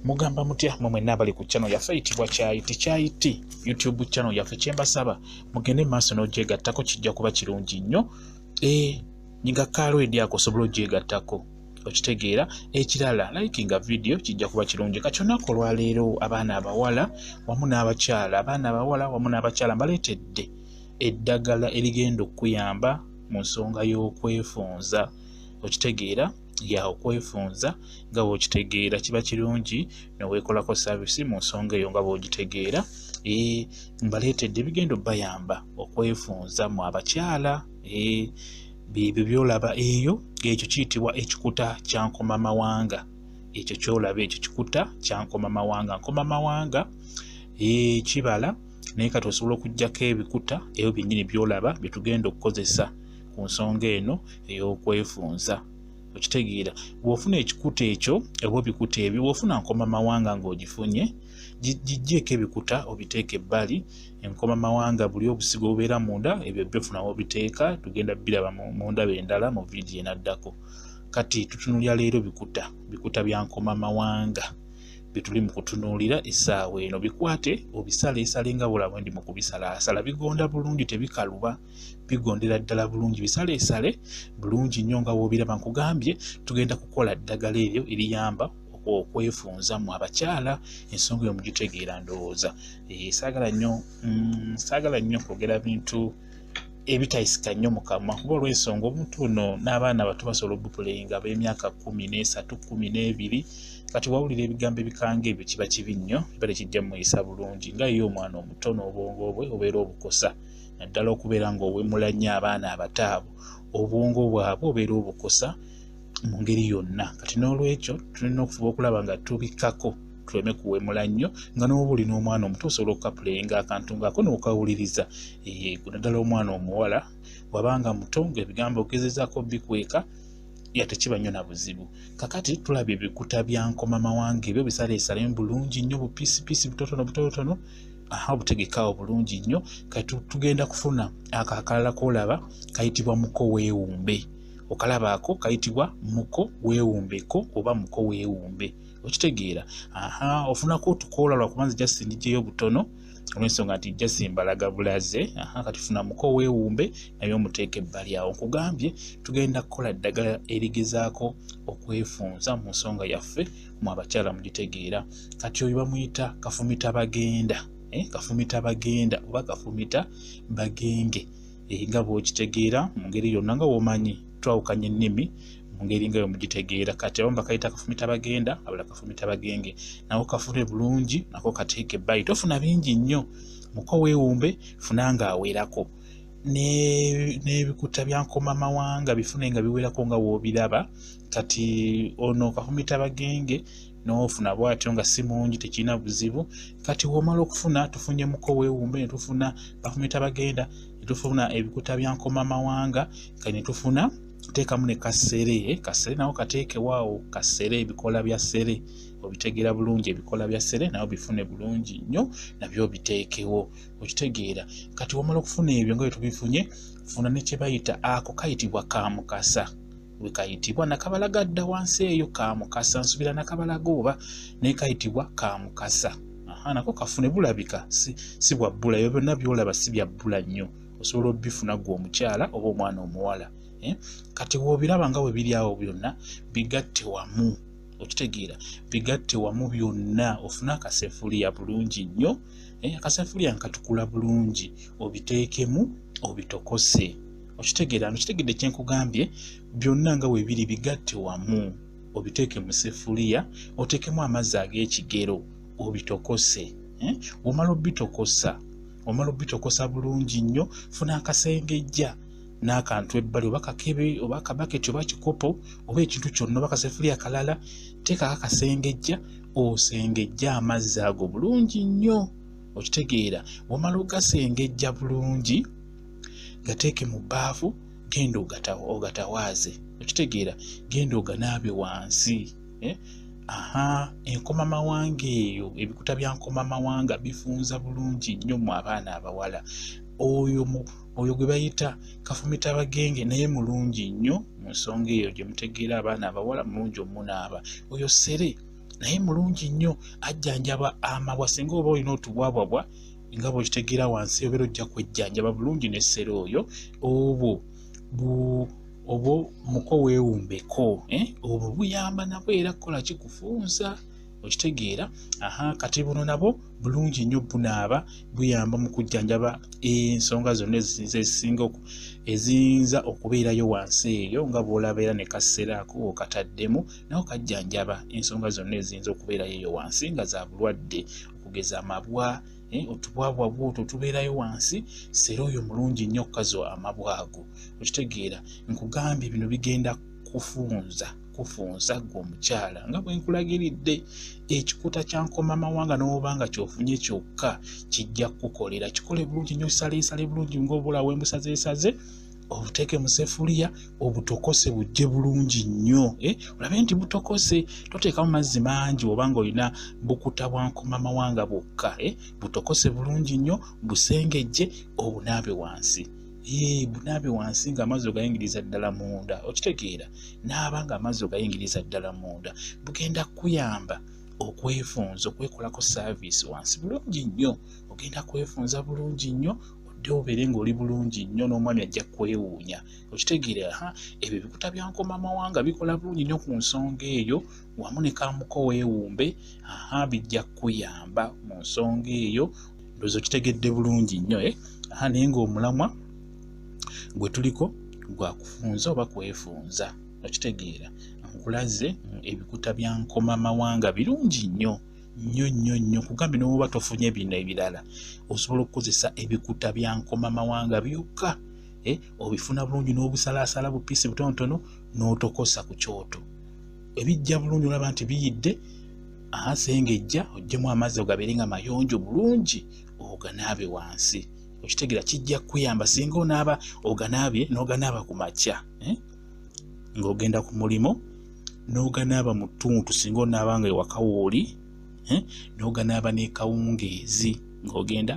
Mugamba mutya mwe nabali ku channel yaffe eyitibwa Kyayiti YouTube channel yaffe kyembasaba mugende maaso n'ogyegattako kijja kuba kirungi nnyo. Nyiga kalwedi ako osobola ogyegattako okitegeera. Ekirala likinga video kijja kuba kirungi. Kati olunaku olwaleero abaana abawala wamu n'abakyala, abaana abawala wamu n'abakyala mbaleetedde eddagala erigenda okuyamba mu nsonga y'okwefunza okitegeera. Ya okwefunza nga bw'okitegeera kiba kirungi n'oweekolako service mu nsonga eyo nga bw'ogitegeera. Mbaleetedde ebigenda obbayamba okwefunza mu abakyala. Bibyo byolaba eyo, ekyo kiyitibwa ekikuta kya nkomamawanga. Ekyo kyolaba ekyo kikuta kya nkomamawanga. Nkomamawanga kibala naye kati osobola okuggyako ebikuta ebyo byennyini byolaba bye tugenda okukozesa ku nsonga eno ey'okwefunza okitegeera. Bw'ofuna ekikuta ekyo oba ebikuta ebyo, bw'ofuna nkomamawanga ng'ogifunye giggyeko ebikuta obiteeka ebbali. Enkomamawanga buli obusigo obubeera munda ebyo byofuna obiteeka, tugenda biraba mu ndaba endala mu vidiyo enaddako. Kati tutunuulira leero bikuta bya nkomamawanga bituli mu kutunuulira essaawa eno. Bikwate obisaleesale nga bwolaba ndi mu kubisalaasala. Bigonda bulungi, tebikaluba, bigondera ddala bulungi. Bisaleesale bulungi nnyo nga bw'obiraba. Nkugambye tugenda kukola ddagala eryo eriyamba okwefunza mu abakyala. Ensonga eyo mugitegeera ndowooza. Saagala nnyo kwogera bintu ebitayisika nnyo mu kamwa kuba olw'ensonga omuntu ono n'abaana bato basobola obupulenga ab'emyaka 13, 12. Kati wawulira ebigambo ebikanga ebyo kiba kibi nnyo, kiba tekijja muyisa bulungi. Nga ye omwana omuto n'obwongo bwe obeera obukosa, naddala okubeera ng'owemula nnyo abaana abato abo, obwongo bwabwe obeera obukosa mu ngeri yonna. Kati n'olwekyo tulina okufuba okulaba nga tubikkako tuleme kuwemula nnyo, nga n'oba olina omwana omuto osobola okukapulenga akantu ng'ako n'okawuliriza. Naddala omwana omuwala wabanga muto ng'ebigambo ogezezaako bikweka tekiba nnyo na buzibu. Kakati tulabye ebikuta bya nkomamawanga ebyo bisaleesale bulungi nnyo, bupiisipiisi butotono obutegekaawo bulungi nnyo. Kati tugenda kufuna akalala koolaba kayitibwa muko weewumbe. Okalaba ako kayitibwa muko weewumbeko oba muko weewumbe okitegeera. Ofunako tukoola lwakubanza just ndijeyo butono olw'ensonga nti jja simbalaga bulaze. Kati funa muko weewumbe naye omuteeka ebbali awo. Nkugambye tugenda kukola ddagala erigezaako okwefunza mu nsonga yaffe mu abakyala mugitegeera. Kati oyo bamuyita kafumita bagenda. Kafumita bagenda oba kafumita bagenge nga bw'okitegeera mu ngeri yonna nga bw'omanyi twawukanya ennimi mu ngeri nga mugitegeera. Kati abamu bakayita kafumita bagenda, abala kafumita bagenge. Nako kafune bulungi, nako kateeke ebbali. Tofuna bingi nnyo, muko weewumbe funa ng'awerako. N'ebikuta bya nkomamawanga bifune nga biwerako nga w'obiraba. Kati ono kafumita bagenge n'ofuna bw'atyo nga si mungi, tekirina buzibu. Kati w'omala okufuna tufunye muko weewumbe, ne tufuna kafumita bagenda, ne tufuna ebikuta bya nkomamawanga, kati ne tufuna teekamu ne kasere nawo kateeke waawo. Kasere, ebikola bya ssere obitegeera bulungi, ebikola bya ssere nawo bifune bulungi nnyo, nabyo biteekewo okitegeera. Kati wamala okufuna ebyo nga bwe tubifunye, funa ne kye bayita ako kayitibwa kaamukasa. Bwe kayitibwa nakabalagadda wansi eyo kaamukasa, nsubira nakabalaga oba naye kayitibwa kaamukasa. Nako kafune bulabika si bwa bbula. Ebyo byonna byolaba si bya bbula nnyo, osobola obifuna gwe omukyala oba omwana omuwala. Kati w'obiraba nga bwe biri awo byonna bigatte wamu okitegeera. Bigatte wamu byonna, ofuna akasefuliya bulungi nnyo. Akasefuliya nkatukula bulungi, obiteekemu obitokose okitegeera. Kitegedde kye nkugambye, byonna nga bwe biri bigatte wamu, obiteeke mu sefuliya, oteekemu amazzi ag'ekigero obitokose. Omala obitokosa bulungi nnyo, funa akasengejja n'akantu ebbali oba kakebe oba akabaketi oba kikopo oba ekintu kyonna oba kasefuliya kalala, teekako akasengejja, osengejja amazzi ago bulungi nnyo okitegeera. Omala ogasengejja bulungi, gateeke mu bbaafu, genda ogatawaaze okitegeera. Genda oganaabe wansi. Enkomamawanga eyo, ebikuta bya nkomamawanga bifunza bulungi nnyo mu abaana abawala. Oyo gwe bayita kafumita bagenge naye mulungi nnyo mu nsonga eyo gye mutegeera abaana abawala mulungi omunaaba. Oyo ssere naye mulungi nnyo ajjanjaba amabwa singa oba olina otubwabwabwa nga bw'okitegeera wansi obeera ojja kwejjanjaba bulungi n'essere oyo obwo muko weewumbeko obwo buyamba nabwo era kukola kikufunza okitegeera kati buno nabo bulungi nnyo bunaaba buyamba mu kujjanjaba ensonga zonna eziyinza okubeerayo wansi eyo nga bw'olaba era ne kaseera ako okataddemu nawo kajjanjaba ensonga zonna eziyinza okubeerayo eyo wansi nga za bulwadde okugeza amabwa otubwabwa bwotwo tubeerayo wansi sera oyo mulungi nnyo okukaza amabwa ago okitegeera nkugambye bino bigenda kufunza gwe omukyala nga bwe nkulagiridde ekikuta kya nkomamawanga n'obanga kyofunye kyokka kijja kukolera kikole bulungi nnyo sale bulungi ng'obulawo embusazeesaze obuteeke mu sefuliya obutokose bujje bulungi nnyo olabe nti butokose toteekamu mazzi mangi obanga olina bukuta bwa nkomamawanga bwokka butokose bulungi nnyo busengejje obunaabe wansi bunaabe wansi ng'amazzi ogayingiriza ddala munda okitegeera naaba ng'amazzi ogayingiriza ddala munda bugenda kuyamba okwefunza okwekolako saaviisi wansi bulungi nnyo ogenda kwefunza bulungi nnyo odde obeere ng'oli bulungi nnyo n'omwami ajja kwewuunya okitegeera ebyo bikuta bya nkomamawanga bikola bulungi nnyo ku nsonga eyo wamu ne kamuko weewumbe bijja kuyamba mu nsonga eyo ndowooza okitegedde bulungi nnyo naye ng'omulamwa gwe tuliko gwakufunza oba kwefunza okitegeera nkulaze ebikuta bya nkomamawanga birungi nnyo kugambye n'oba tofunye bino ebirala osobola okukozesa ebikuta bya nkomamawanga byokka obifuna bulungi n'obusalaasala bupiisi butonotono n'otokosa ku kyoto ebijja bulungi olaba nti biyidde sengejja oggyemu amazzi ogabeere nga mayonjo bulungi oganaabe wansi okitegeera kijja kuyamba singa onaaba oganaabye n'oganaaba ku makya ng'ogenda ku mulimo n'oganaaba mu ttuntu singa onaaba nga ewaka wooli n'oganaaba n'ekawungeezi ng'ogenda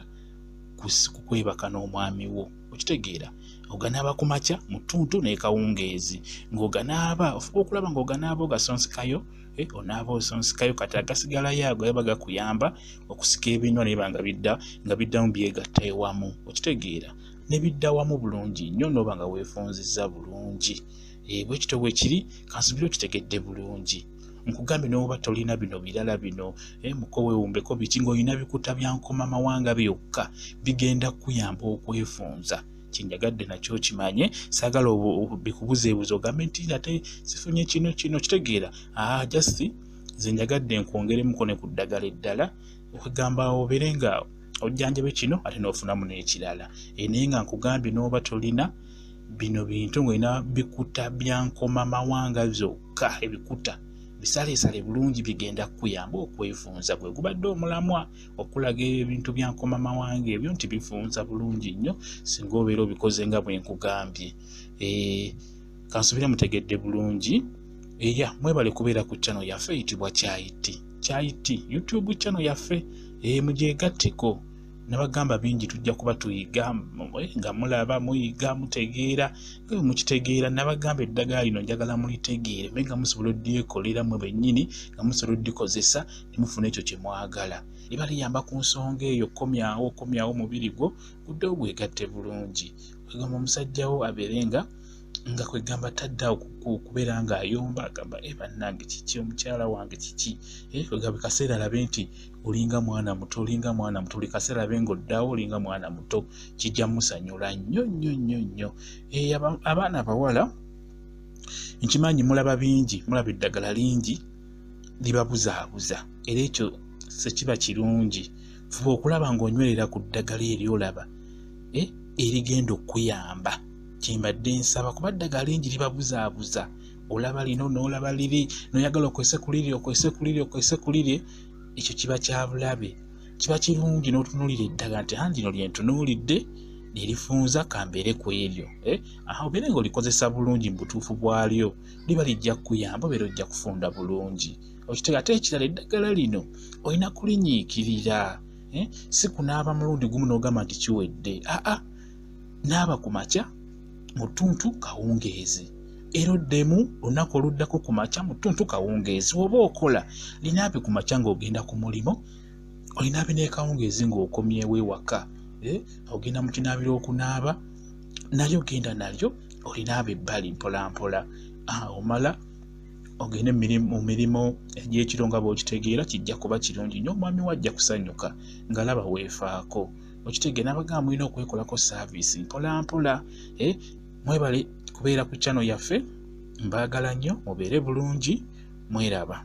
kukwebaka n'omwami wo okitegeera oganaaba ku makya mu ttuntu n'ekawungeezi ng'oganaaba ofuba okulaba ng'oganaaba ogasonsikayo onaaba osonsikayo kati agasigalayo ago yaba gakuyamba okusika ebinywa naye nga biddamu byegatta ewamu okitegeera ne bidda wamu bulungi nnyo n'oba nga weefunzizza bulungi bwe kityo bwe kiri kansubira okitegedde bulungi nkugambye n'oba tolina bino birala bino muko weewumbeko biki ng'olina bikuta bya nkomamawanga byokka bigenda kuyamba okwefunza kinjagadde nakyo kimanye saagala bikubuzeebuza ogambe nti ate sifunye kino kitegeera just nze njagadde nkwongeremuko ne ku ddagala eddala okugamba obeere nga ojjanjabe kino ate n'ofunamu n'ekirala naye nga nkugambye n'oba tolina bino bintu ng'olina bikuta bya nkomamawanga byokka ebikuta bisaleesale bulungi bigenda kuyamba okwefunza bwe gubadde omulamwa okulaga ebintu bya nkomamawanga ebyo nti bifunza bulungi nnyo singa obeera obikoze nga bwe nkugambye kansubire mutegedde bulungi mwebale kubeera ku channel yaffe eyitibwa Kyayiti YouTube channel yaffe mugyegatteko nabagamba bingi tujja kuba tuyiga nga mulaba muyiga mutegeera nga mukitegeera nabagamba eddagala lino njagala mulitegeere nga musobola oddyekolera mwe bennyini nga musobola oddikozesa ne mufuna ekyo kye mwagala liba liyamba ku nsonga eyo komyawo omubiri gwo gudde ogwegatte bulungi kwegamba omusajjawo abeere nga kwegamba taddawo kubeera ng'ayomba agamba bannange kiki omukyala wange kiki kwegamba kaseera alabe nti olinga mwana muto buli kaseera alabe ng'oddawo olinga mwana muto kijja musanyula nnyo abaana abawala nkimanyi mulaba bingi mulaba eddagala lingi libabuzaabuza era ekyo sekiba kirungi fuba okulaba ng'onywerera ku ddagala eryolaba erigenda okuyamba kimbadde nsaba kuba ddagala lingi libabuzaabuza olaba lino n'olaba liri n'oyagala okwese kulirye ekyo kiba kya bulabe kiba kirungi n'otunuulira eddagala nti lino lyentunuulidde nerifunza kambeere ku eryo obeere ng'olikozesa bulungi mu butuufu bwalyo liba lijja kukuyamba obeera ojja kufunda bulungi okitega ate ekirala eddagala lino olina kulinyiikirira si kunaaba mulundi gumu n'ogamba nti kiwedde naaba ku makya mu ttuntu kawungeezi eroddemu olunaku oluddako ku makya mu ttuntu kawungeezi oba okola linaabi ku makya ng'ogenda ku mulimo olinaabi n'ekawungeezi ng'okomyewo ewaka ogenda mu kinaabiro okunaaba nalyo genda nalyo olinaabe ebbali mpolampola omala ogende mu mirimu egy'ekiro nga bw'okitegeera kijja kuba kirungi nnyo omwami wajja kusanyuka nga laba weefaako okitegeera n'abagamba mulina okwekolako saaviisi mpolampola mwebale kubeera ku channel yaffe mbaagala nnyo mubeere bulungi mweraba